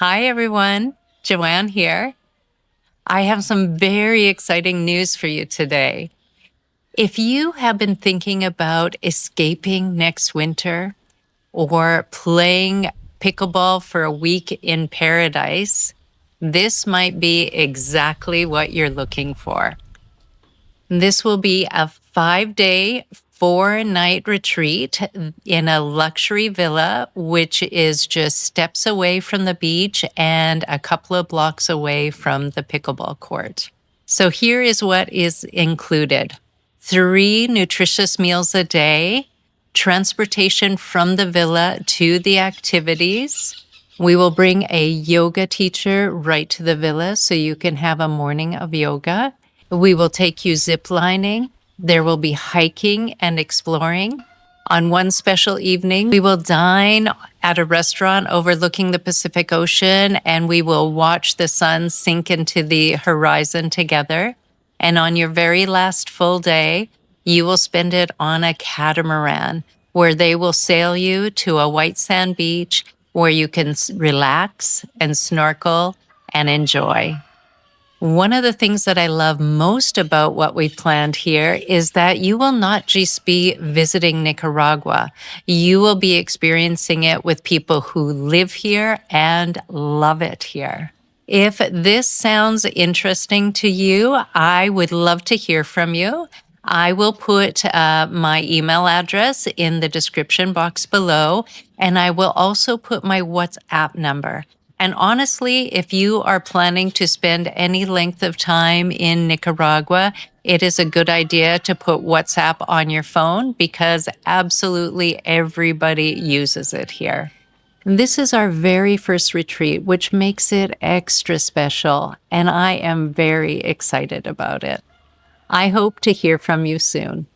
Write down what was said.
Hi, everyone. Joanne here. I have some very exciting news for you today. If you have been thinking about escaping next winter or playing pickleball for a week in paradise, this might be exactly what you're looking for. This will be a 5-day, 4-night retreat in a luxury villa, which is just steps away from the beach and a couple of blocks away from the pickleball court. So here is what is included: 3 nutritious meals a day, transportation from the villa to the activities. We will bring a yoga teacher right to the villa so you can have a morning of yoga. We will take you ziplining. There will be hiking and exploring. On one special evening, we will dine at a restaurant overlooking the Pacific Ocean, and we will watch the sun sink into the horizon together. And on your very last full day, you will spend it on a catamaran, where they will sail you to a white sand beach where you can relax and snorkel and enjoy. One of the things that I love most about what we've planned here is that you will not just be visiting Nicaragua. You will be experiencing it with people who live here and love it here. If this sounds interesting to you, I would love to hear from you. I will put my email address in the description box below, and I will also put my WhatsApp number. And honestly, if you are planning to spend any length of time in Nicaragua, it is a good idea to put WhatsApp on your phone because absolutely everybody uses it here. This is our very first retreat, which makes it extra special, and I am very excited about it. I hope to hear from you soon.